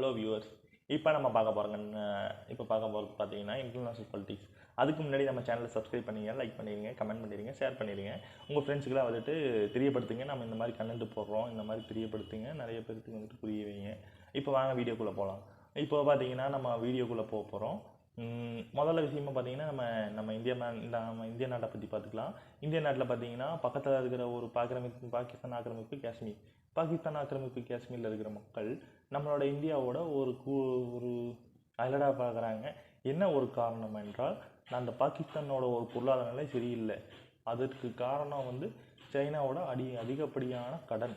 Hello viewers, இப்போ நம்ம பார்க்க போகிறது பார்த்தீங்கன்னா இன்டர்நேஷனல் பாலிடிக்ஸ். அதுக்கு முன்னாடி நம்ம சேனலை சப்ஸ்கிரைப் பண்ணிங்க, லைக் பண்ணிடுங்க, கமெண்ட் பண்ணிடுங்க, ஷேர் பண்ணிடுங்க. உங்கள் ஃப்ரெண்ட்ஸுக்கெல்லாம் வந்துட்டு தெரியப்படுத்துங்க. நம்ம இந்த மாதிரி கண்டென்ட் போடுறோம், இந்த மாதிரி தெரியப்படுத்துங்க, நிறைய பேருக்கு வந்துட்டு புரிய வைங்க. இப்போ வாங்க வீடியோக்குள்ளே போகலாம். இப்போ பார்த்தீங்கன்னா நம்ம வீடியோக்குள்ளே போக போகிறோம். முதல்ல விஷயமா பார்த்தீங்கன்னா நம்ம இந்திய நாட்டை பற்றி பார்த்துக்கலாம். இந்திய நாட்டில் பார்த்தீங்கன்னா பக்கத்தில் இருக்கிற ஒரு பாகிஸ்தான் ஆக்கிரமிப்பு காஷ்மீர். பாகிஸ்தான் ஆக்கிரமிப்பு காஷ்மீரில் இருக்கிற மக்கள் நம்மளோட இந்தியாவோட ஒரு ஐலடாக பார்க்குறாங்க. என்ன ஒரு காரணம் என்றால், அந்த பாகிஸ்தானோட ஒரு பொருளாதார நிலை சரியில்லை. அதற்கு காரணம் வந்து சைனாவோட அதிகப்படியான கடன்.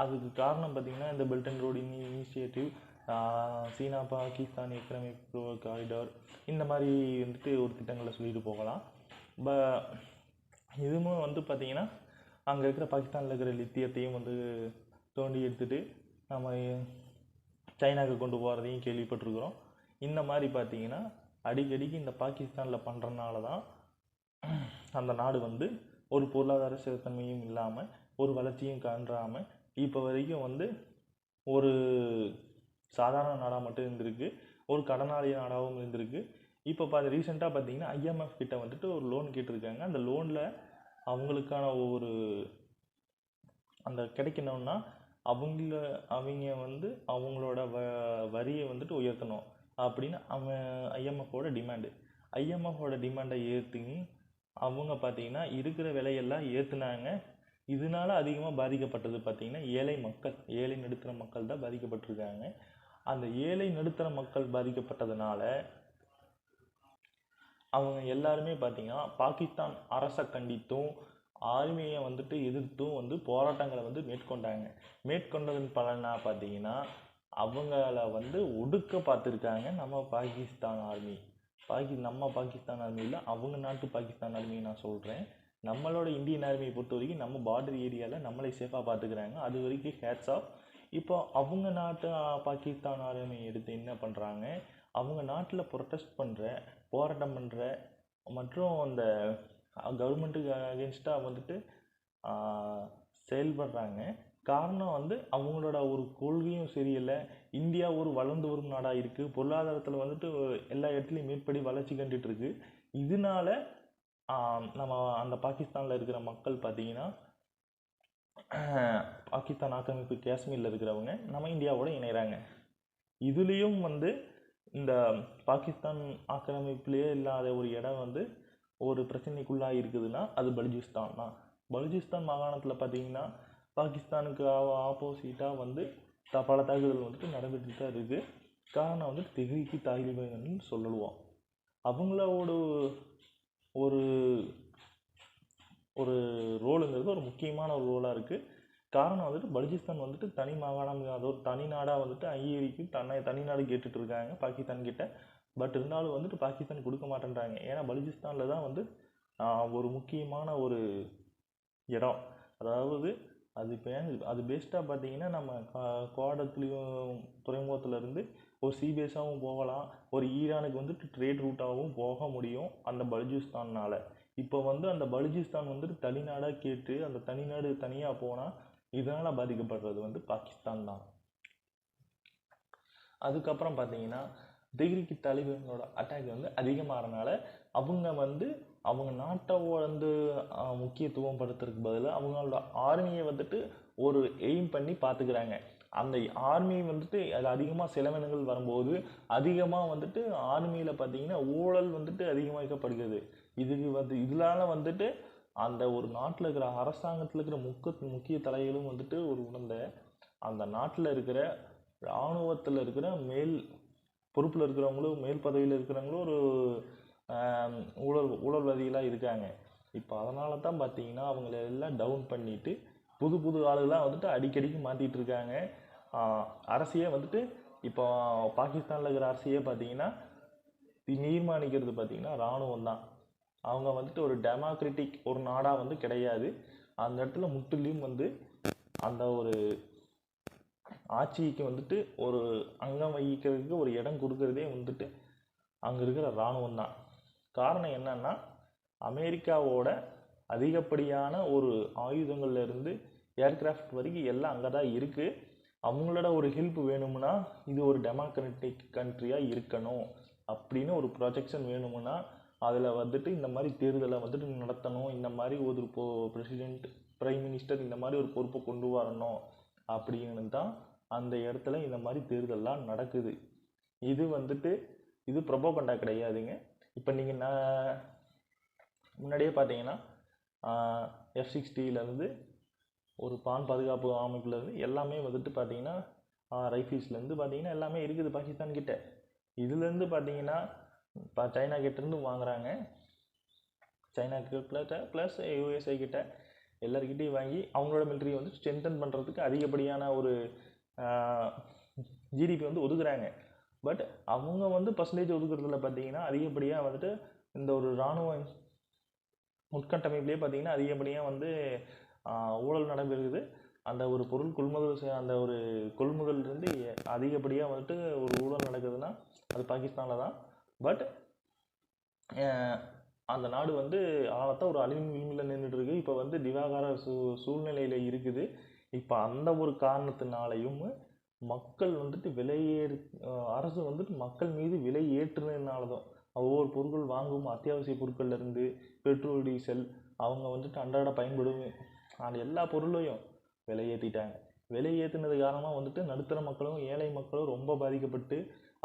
அதுக்கு காரணம் பார்த்திங்கன்னா இந்த belt and road initiative, China Pakistan economic corridor, இந்த மாதிரி வந்துட்டு ஒரு திட்டங்களை சொல்லிட்டு போகலாம். இதுவும் வந்து பார்த்திங்கன்னா அங்கே இருக்கிற பாகிஸ்தானில் இருக்கிற லித்தியத்தையும் வந்து தோண்டி எடுத்துகிட்டு நம்ம சைனாவுக்கு கொண்டு போகிறதையும் கேள்விப்பட்டிருக்கிறோம். இந்த மாதிரி பார்த்திங்கன்னா அடிக்கடிக்கு இந்த பாகிஸ்தானில் பண்ணுறதுனால தான் அந்த நாடு வந்து ஒரு பொருளாதார ஸ்திரத்தன்மையும் இல்லாமல், ஒரு வளர்ச்சியும் காண்றாமல் இப்போ வரைக்கும் வந்து ஒரு சாதாரண நாடாக மட்டும் இருந்திருக்கு, ஒரு கடனாளி நாடாகவும் இருந்திருக்கு. இப்போ ரீசெண்டாக பார்த்தீங்கன்னா IMF கிட்ட வந்துட்டு ஒரு லோன் கேட்டிருக்காங்க. அந்த லோனில் அவங்களுக்கான அந்த கிடைக்கணும்னா அவங்க வந்து அவங்களோட வரியை வந்துட்டு உயர்த்தணும் அப்படின்னு IMFோட டிமாண்டு. IMFோட டிமாண்டை ஏற்றி அவங்க பார்த்தீங்கன்னா இருக்கிற விலையெல்லாம் ஏற்றுனாங்க. இதனால அதிகமாக பாதிக்கப்பட்டது பார்த்தீங்கன்னா ஏழை நடுத்தர மக்கள் தான் பாதிக்கப்பட்டிருக்காங்க. அந்த ஏழை நடுத்தர மக்கள் பாதிக்கப்பட்டதுனால அவங்க எல்லாருமே பார்த்தீங்கன்னா பாகிஸ்தான் அரசை கண்டித்தும் ஆர்மியை வந்துட்டு எதிர்த்தும் வந்து போராட்டங்களை வந்து மேற்கொண்டதன் பலனாக பார்த்தீங்கன்னா அவங்கள வந்து ஒடுக்க பார்த்துருக்காங்க நம்ம பாகிஸ்தான் ஆர்மி. நம்ம பாகிஸ்தான் ஆர்மியில் அவங்க நாட்டு பாகிஸ்தான் ஆர்மியை நான் சொல்கிறேன். நம்மளோட இந்தியன் ஆர்மியை பொறுத்த வரைக்கும் நம்ம பார்டர் ஏரியாவில் நம்மளை சேஃபாக பார்த்துக்கிறாங்க. அது வரைக்கும் ஹேட்ஸ் ஆஃப். இப்போ அவங்க நாட்டு பாகிஸ்தான் ஆர்மியை எடுத்து என்ன பண்ணுறாங்க, அவங்க நாட்டில் போராட்டம் பண்ணுற மற்றும் அந்த கவர்மெண்ட்டுக்கு அகேன்ஸ்டாக வந்துட்டு செயல்படுறாங்க. காரணம் வந்து அவங்களோட ஒரு கொள்கையும் சரியில்லை. இந்தியா ஒரு வளர்ந்து வரும் நாடாக இருக்குது, பொருளாதாரத்தில் வந்துட்டு எல்லா இடத்துலையும் மேற்படி வளர்ச்சி கண்டுட்டுருக்கு. இதனால நம்ம அந்த பாகிஸ்தானில் இருக்கிற மக்கள் பார்த்திங்கன்னா பாகிஸ்தான் ஆக்கிரமிப்பு காஷ்மீரில் இருக்கிறவங்க நம்ம இந்தியாவோட இணைகிறாங்க. இதுலேயும் வந்து இந்த பாகிஸ்தான் ஆக்கிரமிப்புலேயே இல்லாத ஒரு இடம் வந்து ஒரு பிரச்சனைக்குள்ளாக இருக்குதுன்னா அது பலுச்சிஸ்தான் தான். பலுச்சிஸ்தான் மாகாணத்தில் பார்த்திங்கன்னா பாகிஸ்தானுக்கு ஆப்போசிட்டாக வந்து பல தாக்குதல் வந்துட்டு நடந்துட்டு தான் இருக்குது. காரணம் வந்துட்டு தெஹ்ரீக் தாலிபான்னு சொல்லுவோம். அவங்களோட ஒரு ரோலுங்கிறது ஒரு முக்கியமான ஒரு ரோலாக இருக்குது. காரணம் வந்துட்டு பலுச்சிஸ்தான் வந்துட்டு தனி மாகாணம், அது ஒரு தனி நாடாக வந்துட்டு அங்கீகரிக்கு தனி நாடு கேட்டுட்டு இருக்காங்க பாகிஸ்தான் கிட்ட. பட் இருந்தாலும் வந்துட்டு பாகிஸ்தான் கொடுக்க மாட்டேன்றாங்க. ஏன்னா பலுச்சிஸ்தானில் தான் வந்து ஒரு முக்கியமான ஒரு இடம். அதாவது அது பெஸ்ட்டாக பார்த்தீங்கன்னா நம்ம குவாடத்துலேயும் துறைமுகத்துலேருந்து ஒரு சீபேஸாகவும் போகலாம், ஒரு ஈரானுக்கு வந்துட்டு ட்ரேட் ரூட்டாகவும் போக முடியும் அந்த பலுச்சிஸ்தானால். இப்போ வந்து அந்த பலுச்சிஸ்தான் வந்துட்டு தனிநாடாக கேட்டு அந்த தனிநாடு தனியாக போனால் இதனால் பாதிக்கப்படுறது வந்து பாகிஸ்தான் தான். அதுக்கப்புறம் பார்த்தீங்கன்னா தெஹ்ரீக் தாலிபானோட அட்டாக் வந்து அதிகமாகறனால அவங்க நாட்டை வந்து முக்கியத்துவம் படுத்துறதுக்கு பதிலாக அவங்களோட ஆர்மியை வந்துட்டு ஒரு எய்ம் பண்ணி பார்த்துக்கிறாங்க. அந்த ஆர்மி வந்துட்டு அது அதிகமாக செலவினங்கள் வரும்போது அதிகமாக வந்துட்டு ஆர்மியில் பார்த்தீங்கன்னா ஊழல் வந்துட்டு அதிகமாக்கப்படுகிறது. இதனால வந்துட்டு அந்த ஒரு நாட்டில் இருக்கிற அரசாங்கத்தில் இருக்கிற முக்கிய தலைகளும் வந்துட்டு உணர்ந்த அந்த நாட்டில் இருக்கிற இராணுவத்தில் இருக்கிற மேல் பொறுப்பில் இருக்கிறவங்களும் மேல் பதவியில் இருக்கிறவங்களும் ஒரு ஊழல்வாதிகளாக இருக்காங்க. இப்போ அதனால தான் பார்த்தீங்கன்னா அவங்கள எல்லாம் டவுன் பண்ணிவிட்டு புது ஆளுகளாக வந்துட்டு அடிக்கடிக்கு மாற்றிட்டு இருக்காங்க. அரசியே வந்துட்டு இப்போ பாகிஸ்தானில் இருக்கிற அரசியே பார்த்தீங்கன்னா தீர்மானிக்கிறது பார்த்தீங்கன்னா இராணுவம் தான். அவங்க வந்துட்டு ஒரு டெமோக்ராட்டிக் ஒரு நாடாக வந்து கிடையாது. அந்த இடத்துல முற்றிலும் வந்து அந்த ஒரு ஆட்சிக்கு வந்துட்டு ஒரு அங்கம் வகிக்கிறதுக்கு ஒரு இடம் கொடுக்கறதே வந்துட்டு அங்கே இருக்கிற இராணுவம் தான். காரணம் என்னன்னா அமெரிக்காவோட அதிகப்படியான ஒரு ஆயுதங்கள்லேருந்து ஏர்கிராஃப்ட் வரைக்கும் எல்லாம் அங்கே தான் இருக்குது. அவங்களோட ஒரு ஹெல்ப் வேணும்னா இது ஒரு டெமோக்ராட்டிக் கண்ட்ரியாக இருக்கணும் அப்படின்னு ஒரு ப்ரொஜெக்ஷன் வேணும்னா அதில் வந்துட்டு இந்த மாதிரி தேர்தலை வந்துட்டு நடத்தணும், இந்த மாதிரி ஒரு பிரசிடெண்ட் பிரைம் மினிஸ்டர் இந்த மாதிரி ஒரு பொறுப்பை கொண்டு வரணும் அப்படின்னு தான் அந்த இடத்துல இந்த மாதிரி தேர்தல்லாம் நடக்குது. இது வந்துட்டு இது ப்ரொபோகண்டா கிடையாதுங்க. இப்போ நீங்கள் நான் முன்னாடியே பார்த்தீங்கன்னா F-60 ஒரு பான் பாதுகாப்பு அமைப்புலேருந்து எல்லாமே வந்துட்டு பார்த்தீங்கன்னா ரைஃபிள்ஸ்லேருந்து பார்த்தீங்கன்னா எல்லாமே இருக்குது பாகிஸ்தான் கிட்ட. இதுலேருந்து பார்த்தீங்கன்னா இப்போ சைனா கிட்டேருந்து வாங்குறாங்க, சைனா கிட்ட ப்ளஸ் USA கிட்ட எல்லாருக்கிட்டையும் வாங்கி அவங்களோட மிலிட்ரியை வந்து ஸ்ட்ரென்தன் பண்ணுறதுக்கு அதிகப்படியான ஒரு ஜிடிபி வந்து ஒதுக்குறாங்க. பட் அவங்க வந்து பர்சன்டேஜ் ஒதுக்குறதுல பார்த்தீங்கன்னா அதிகப்படியாக வந்துட்டு இந்த ஒரு இராணுவ உட்கட்டமைப்புலேயே பார்த்தீங்கன்னா அதிகப்படியாக வந்து ஊழல் நடைபெறுகிறது. அந்த ஒரு பொருள் கொள்முதல் அந்த ஒரு கொள்முதல்லேருந்து அதிகப்படியாக வந்துட்டு ஒரு ஊழல் நடக்குதுன்னா அது பாகிஸ்தானில் தான். பட் அந்த நாடு வந்து ஆழத்தான் ஒரு அழிவு விளிம்பில் நின்றுட்டு இருக்கு. இப்போ வந்து திவாகார சூழ்நிலையில் இருக்குது. இப்போ அந்த ஒரு காரணத்தினாலையும் மக்கள் வந்துட்டு அரசு வந்துட்டு மக்கள் மீது விலை ஏற்றுனதுனால தான் ஒவ்வொரு பொருட்கள் வாங்கும் அத்தியாவசிய பொருட்கள்லேருந்து பெட்ரோல் டீசல் அவங்க வந்துட்டு அன்றாட பயன்படும் அந்த எல்லா பொருளையும் விலை ஏற்றிட்டாங்க. விலை ஏற்றினது காரணமாக வந்துட்டு நடுத்தர மக்களும் ஏழை மக்களும் ரொம்ப பாதிக்கப்பட்டு,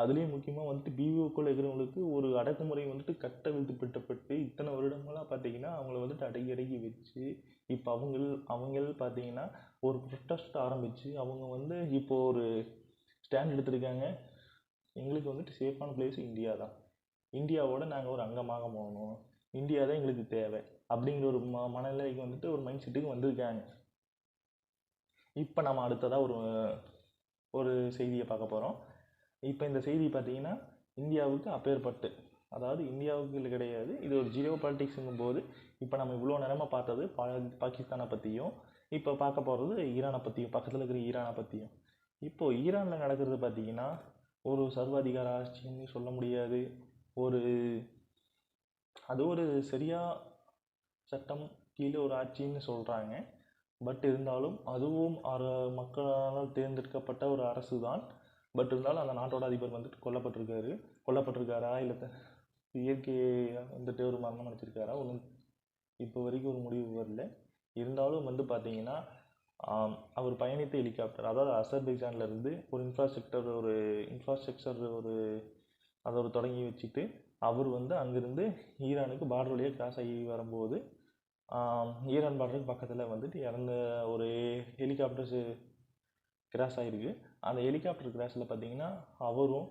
அதுலேயும் முக்கியமாக வந்துட்டு பிஓக்கள் இருக்கிறவங்களுக்கு ஒரு அடக்குமுறை வந்துட்டு கட்டவிழ்த்துப்பட்டு இத்தனை வருடங்களாக பார்த்தீங்கன்னா அவங்கள வந்துட்டு அடக்கி வச்சு இப்போ அவங்க பார்த்தீங்கன்னா ஒரு ப்ரொட்டஸ்ட் ஆரம்பித்து அவங்க வந்து இப்போ ஒரு ஸ்டாண்ட் எடுத்திருக்காங்க. எங்களுக்கு வந்துட்டு சேஃபான பிளேஸ் இந்தியா தான், இந்தியாவோட நாங்கள் ஒரு அங்கமாக போகணும், இந்தியா தான் எங்களுக்கு தேவை அப்படிங்கிற ஒரு மனநிலைக்கு வந்துட்டு ஒரு மைண்ட் செட்டுக்கு வந்திருக்காங்க. இப்போ நம்ம அடுத்ததாக ஒரு செய்தியை பார்க்க போகிறோம். இப்போ இந்த செய்தி பார்த்தீங்கன்னா இந்தியாவுக்கு அப்பேற்பட்டு, அதாவது இந்தியாவுக்கு இல்லை கிடையாது, இது ஒரு ஜியோ பாலிட்டிக்ஸுங்கும் போது இப்போ நம்ம இவ்வளோ நேரமாக பார்த்தது பாகிஸ்தானை பற்றியும் இப்போ பார்க்க போகிறது ஈரானை பற்றியும், பக்கத்தில் இருக்கிற ஈரானை பற்றியும். இப்போது ஈரானில் நடக்கிறது பார்த்தீங்கன்னா ஒரு சர்வாதிகார ஆட்சின்னு சொல்ல முடியாது, அது ஒரு சரியா சட்டம் கீழே ஒரு ஆட்சின்னு சொல்கிறாங்க. பட் இருந்தாலும் அதுவும் மக்களால் தேர்ந்தெடுக்கப்பட்ட ஒரு அரசு தான். பட் இருந்தாலும் அந்த நாட்டோட அதிபர் வந்துட்டு கொல்லப்பட்டிருக்காரா இல்லை இயற்கையை வந்துட்டு ஒரு மரணம் அடைச்சிருக்காரா ஒன்றும் இப்போ வரைக்கும் ஒரு முடிவு வரல. இருந்தாலும் வந்து பார்த்தீங்கன்னா அவர் பயணித்த ஹெலிகாப்டர், அதாவது அசர்பைஜான்லேருந்து ஒரு இன்ஃப்ராஸ்ட்ரக்சர் அதை தொடங்கி வச்சுட்டு அவர் வந்து அங்கேருந்து ஈரானுக்கு பார்டர் வழியாக கிராஸ் ஆகி வரும்போது ஈரான் பார்டருக்கு பக்கத்தில் வந்துட்டு இறந்த ஒரு ஹெலிகாப்டர்ஸு கிராஸ் ஆகிருக்கு. அந்த ஹெலிகாப்டர் கிராஸில் பார்த்தீங்கன்னா அவரும்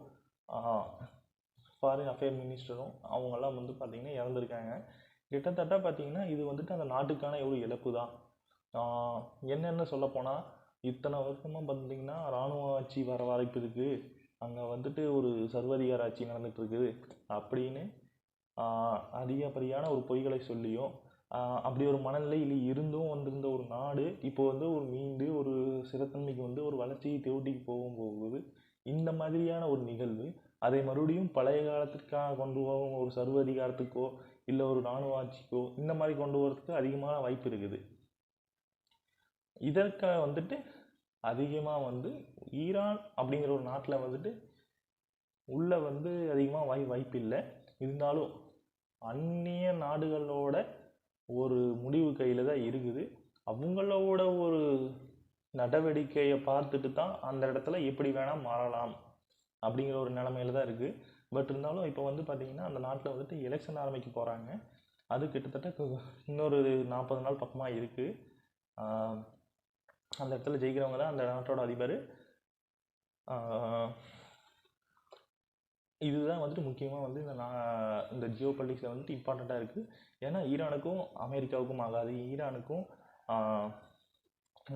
ஃபாரின் அஃபேர் மினிஸ்டரும் அவங்கெல்லாம் வந்து பார்த்திங்கன்னா இறந்துருக்காங்க. கிட்டத்தட்ட பார்த்திங்கன்னா இது வந்துட்டு அந்த நாட்டுக்கான எவ்வளோ இழப்பு தான். என்னென்ன சொல்லப்போனால் இத்தனை வருஷமாக பார்த்திங்கன்னா இராணுவ ஆட்சி வர வாய்ப்பு இருக்குது, அங்கே வந்துட்டு ஒரு சர்வாதிகார ஆட்சி நடந்துகிட்ருக்குது அப்படின்னு அதிகப்படியான ஒரு பொய்களை சொல்லியும் அப்படி ஒரு மனநிலையில் இருந்தும் வந்திருந்த ஒரு நாடு இப்போ வந்து ஒரு மீண்டு ஒரு சிறத்தன்மைக்கு வந்து ஒரு வளர்ச்சியை தேவட்டிக்கு போகும்போது இந்த மாதிரியான ஒரு நிகழ்வு அதை மறுபடியும் பழைய காலத்திற்காக கொண்டு போகும் ஒரு சர்வாதிகாரத்துக்கோ இல்லை ஒரு இராணுவ ஆட்சிக்கோ இந்த மாதிரி கொண்டு போகிறதுக்கு அதிகமான வாய்ப்பு இருக்குது. இதற்காக வந்துட்டு அதிகமாக வந்து ஈரான் அப்படிங்கிற ஒரு நாட்டில் வந்துட்டு உள்ளே வந்து அதிகமாக வாய்ப்பு இல்லை. இருந்தாலும் அந்நிய நாடுகளோட ஒரு முடிவு கையில் தான் இருக்குது. அவங்களோட ஒரு நடவடிக்கையை பார்த்துட்டு தான் அந்த இடத்துல எப்படி வேணால் மாறலாம் அப்படிங்கிற ஒரு நிலமையில தான் இருக்குது. பட் இருந்தாலும் இப்போ வந்து பார்த்திங்கன்னா அந்த நாட்டில் வந்துட்டு எலெக்ஷன் ஆரம்பிக்க போகிறாங்க. அது கிட்டத்தட்ட இன்னொரு 40 நாள் பக்கமாக இருக்குது. அந்த இடத்துல ஜெயிக்கிறவங்க தான் அந்த நாட்டோட அதிபர். இதுதான் வந்துட்டு முக்கியமாக வந்து இந்த ஜியோ பாலிட்டிக்ஸில் வந்துட்டு இம்பார்ட்டண்ட்டாக இருக்குது. ஏன்னா ஈரானுக்கும் அமெரிக்காவுக்கும் ஆகாது, ஈரானுக்கும்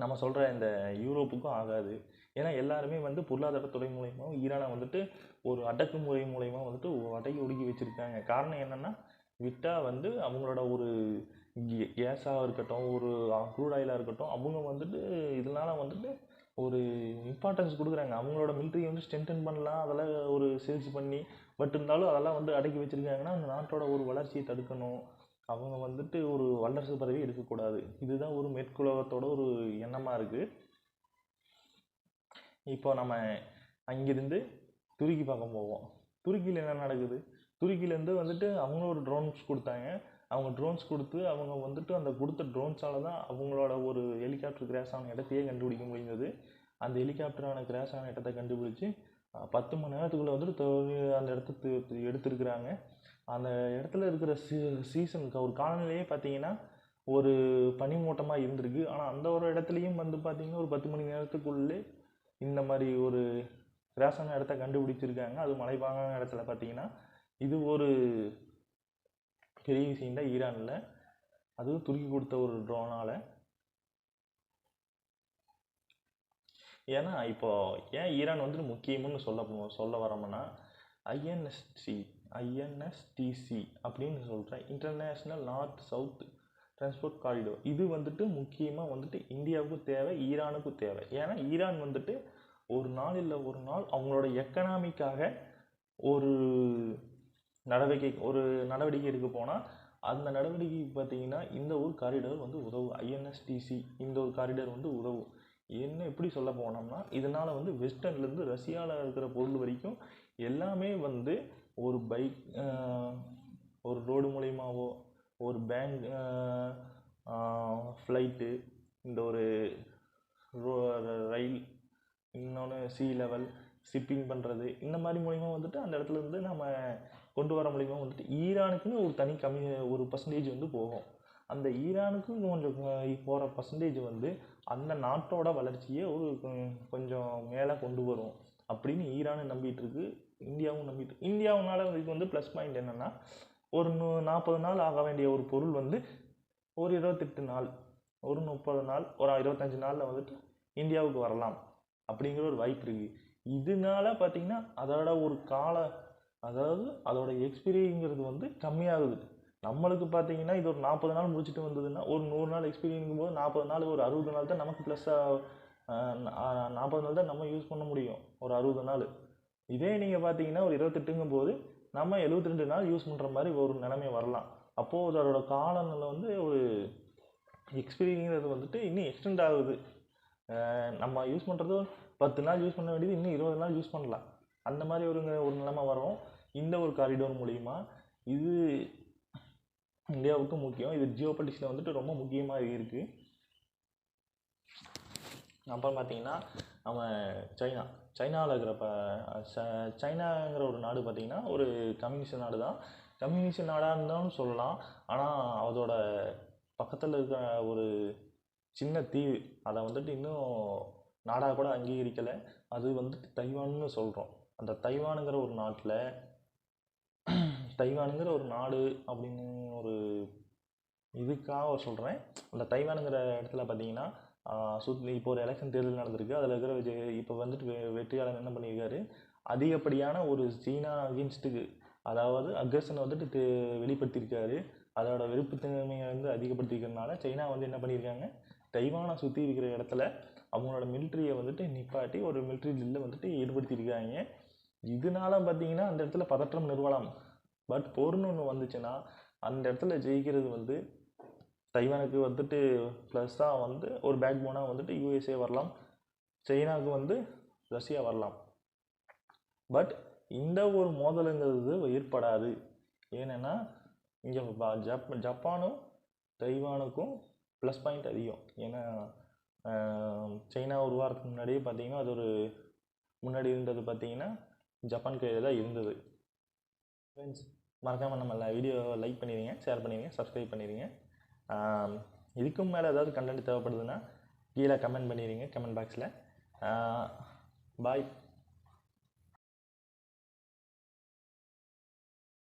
நம்ம சொல்கிற இந்த யூரோப்புக்கும் ஆகாது. ஏன்னா எல்லாருமே வந்து பொருளாதாரத்துறை மூலயமா ஈரானை வந்துட்டு ஒரு அடக்குமுறை மூலயமா வந்துட்டு அடக்கி ஒடுக்கி வச்சுருக்காங்க. காரணம் என்னென்னா விட்டால் வந்து அவங்களோட ஒரு கேஸாக இருக்கட்டும், ஒரு க்ரூட் ஆயிலாக இருக்கட்டும், அவங்க வந்துட்டு இதனால் வந்துட்டு ஒரு இம்பார்ட்டன்ஸ் கொடுக்குறாங்க. அவங்களோட மிலிட்ரியை வந்து ஸ்ட்ரென்தன் பண்ணலாம், அதெல்லாம் ஒரு சேல்ஸ் பண்ணி. பட் இருந்தாலும் அதெல்லாம் வந்து அடக்கி வச்சுருக்காங்கன்னா அந்த நாட்டோட ஒரு வளர்ச்சியை தடுக்கணும், அவங்க வந்துட்டு ஒரு வல்லரசு பதவி எடுக்கக்கூடாது. இதுதான் ஒரு மேற்குலகத்தோட ஒரு எண்ணமாக இருக்குது. இப்போ நம்ம அங்கிருந்து துருக்கி பக்கம் போவோம். துருக்கியில் என்ன நடக்குது? துருக்கியிலேருந்து வந்துட்டு அவங்க ஒரு ட்ரோன்ஸ் கொடுத்தாங்க. அவங்க ட்ரோன்ஸ் கொடுத்து அவங்க வந்துட்டு அந்த கொடுத்த ட்ரோன்ஸால் தான் அவங்களோட ஒரு ஹெலிகாப்டர் கிராஷ் ஆன இடத்தையே கண்டுபிடிக்க முடிந்தது. அந்த ஹெலிகாப்டரான கிராஷ் ஆன இடத்தை கண்டுபிடிச்சி 10 மணி நேரத்துக்குள்ளே வந்துட்டு அந்த இடத்த எடுத்துருக்குறாங்க. அந்த இடத்துல இருக்கிற சீசனுக்கு ஒரு காலநிலையே பார்த்தீங்கன்னா ஒரு பனிமூட்டமாக இருந்திருக்கு. ஆனால் அந்த ஒரு இடத்துலையும் வந்து பார்த்திங்கன்னா ஒரு 10 மணி நேரத்துக்குள்ளே இந்த மாதிரி ஒரு கிராஷான இடத்த கண்டுபிடிச்சிருக்காங்க. அது மலைப்பாங்கான இடத்துல பார்த்தீங்கன்னா இது ஒரு பெரிய விஷயம் தான் ஈரானில். அதுவும் துருக்கி கொடுத்த ஒரு ட்ரோனால். ஏன்னா இப்போ ஏன் ஈரான் வந்துட்டு முக்கியம்னு சொல்ல வரோம்னா ஐஎன்எஸ்டிசி அப்படின்னு சொல்கிறேன், international north south transport corridor. இது வந்துட்டு முக்கியமாக வந்துட்டு இந்தியாவுக்கும் தேவை, ஈரானுக்கும் தேவை. ஏன்னா ஈரான் வந்துட்டு ஒரு நாள் இல்லை ஒரு நாள் அவங்களோட எக்கனாமிக்காக ஒரு நடவடிக்கை எடுக்க போனால் அந்த நடவடிக்கைக்கு பார்த்தீங்கன்னா இந்த ஒரு காரிடர் வந்து உதவும். ஐஎன்எஸ்டிசி இந்த ஒரு காரிடர் வந்து உதவும். என்ன எப்படி சொல்ல போனோம்னா இதனால் வந்து வெஸ்டர்ன்லேருந்து ரஷ்யாவில் இருக்கிற பொருள் வரைக்கும் எல்லாமே வந்து ஒரு பைக், ஒரு ரோடு மூலியமாவோ, ஒரு பேங்க், ஃப்ளைட்டு, இந்த ஒரு ரயில், இன்னொன்று சி லெவல் ஷிப்பிங் பண்ணுறது, இந்த மாதிரி மூலிமா வந்துட்டு அந்த இடத்துல இருந்து நம்ம கொண்டு வர மூலிமா வந்துட்டு ஈரானுக்குன்னு ஒரு தனி ஒரு பர்சன்டேஜ் வந்து போகும். அந்த ஈரானுக்கு கொஞ்சம் போகிற பர்சன்டேஜ் வந்து அந்த நாட்டோட வளர்ச்சியை ஒரு கொஞ்சம் மேலே கொண்டு வரும் அப்படின்னு ஈரானும் நம்பிட்டு இருக்கு, இந்தியாவும் நம்பிட்டு. இந்தியாவுனால இதுக்கு வந்து ப்ளஸ் பாயிண்ட் என்னென்னா ஒரு 40 நாள் ஆக வேண்டிய ஒரு பொருள் வந்து ஒரு 28 நாள், ஒரு 30 நாள், ஒரு 25 நாளில் வந்துட்டு இந்தியாவுக்கு வரலாம் அப்படிங்கிற ஒரு வாய்ப்பு இருக்குது. இதனால பார்த்தீங்கன்னா அதோட ஒரு அதாவது அதோட எக்ஸ்பீரியங்கிறது வந்து கம்மியாகுது. நம்மளுக்கு பார்த்தீங்கன்னா இது ஒரு 40 நாள் முடிச்சுட்டு வந்ததுன்னா ஒரு 100 நாள் எக்ஸ்பீரியன்ஸுங்கும் போது 40 நாள் ஒரு 60 நாள் தான் நமக்கு ப்ளஸ்ஸாக 40 நாள் தான் நம்ம யூஸ் பண்ண முடியும், ஒரு 60 நாள். இதே நீங்கள் பார்த்தீங்கன்னா ஒரு 28ங்கும் போது நம்ம 72 நாள் யூஸ் பண்ணுற மாதிரி ஒரு நிலைமை வரலாம். அப்போது அதோட காலநிலை வந்து ஒரு எக்ஸ்பீரியங்கிறது வந்துட்டு இன்னும் எக்ஸ்டெண்ட் ஆகுது. நம்ம யூஸ் பண்ணுறது 10 நாள் யூஸ் பண்ண வேண்டியது இன்னும் 20 நாள் யூஸ் பண்ணலாம். அந்த மாதிரி ஒரு நிலைமை வரும் இந்த ஒரு காரிடோர் மூலிமா. இது இந்தியாவுக்கு முக்கியம். இது ஜியோ பொலிட்டிக்ஸில் வந்துட்டு ரொம்ப முக்கியமாக இருக்குது. அப்புறம் பார்த்தீங்கன்னா நம்ம சைனாவில் இருக்கிறப்ப சைனாங்கிற ஒரு நாடு பார்த்திங்கன்னா ஒரு கம்யூனிஸ்ட் நாடு தான். கம்யூனிஸ்ட் நாடாக இருந்தாலும் சொல்லலாம். ஆனால் அதோட பக்கத்தில் இருக்கிற ஒரு சின்ன தீவு, அதை வந்துட்டு இன்னும் நாடாக கூட அங்கீகரிக்கலை. அது வந்துட்டு தைவான்னு சொல்கிறோம். அந்த தைவானுங்கிற ஒரு நாட்டில் தைவானுங்கிற ஒரு நாடு அப்படின்னு ஒரு இதுக்காக சொல்கிறேன். அந்த தைவானுங்கிற இடத்துல பார்த்தீங்கன்னா இப்போ ஒரு எலெக்ஷன் தேர்தல் நடந்திருக்கு. அதில் இருக்கிற இப்போ வந்துட்டு வெற்றியாளர் என்ன பண்ணியிருக்காரு, அதிகப்படியான ஒரு சீனா அகென்ஸ்ட்டுக்கு, அதாவது அக்ரஷனை வந்துட்டு வெளிப்படுத்தியிருக்காரு. அதோட வெறுப்புத்தன்மையை வந்து அதிகப்படுத்திக்கிறதுனால சைனா வந்து என்ன பண்ணியிருக்காங்க, தைவானை சுற்றி இருக்கிற இடத்துல அவங்களோட மிலிட்ரியை வந்துட்டு நிப்பாட்டி ஒரு மிலிட்ரி ட்ரில்லை வந்துட்டு ஏற்படுத்தியிருக்காங்க. இதனால பார்த்தீங்கன்னா அந்த இடத்துல பதற்றம் நிறுவலாம். பட் போர்னு ஒன்று வந்துச்சுன்னா அந்த இடத்துல ஜெயிக்கிறது வந்து தைவானுக்கு வந்துட்டு ப்ளஸ்ஸாக வந்து ஒரு பேக் போனாக வந்துட்டு யூஎஸ்ஏ வரலாம், சைனாவுக்கு வந்து ரஷ்யா வரலாம். பட் இந்த ஒரு மோதலுங்கிறது ஏற்படாது. ஏன்னா இங்கே ஜப்பானும் தைவானுக்கும் ப்ளஸ் பாயிண்ட் அதிகம். ஏன்னா சைனா உருவாகிறதுக்கு முன்னாடியே பார்த்தீங்கன்னா அது ஒரு முன்னாடி இருந்தது பார்த்தீங்கன்னா ஜப்பான் கையில் தான் இருந்தது. ஃப்ரெண்ட்ஸ், மறக்காமல் நம்ம வீடியோ லைக் பண்ணிடுங்க, ஷேர் பண்ணிடுங்க, சப்ஸ்கிரைப் பண்ணிடுங்க. இதுக்கும் மேலே ஏதாவது கண்டென்ட் தேவைப்படுதுன்னா கீழே கமெண்ட் பண்ணிடுங்க, கமெண்ட் பாக்ஸில். பாய்.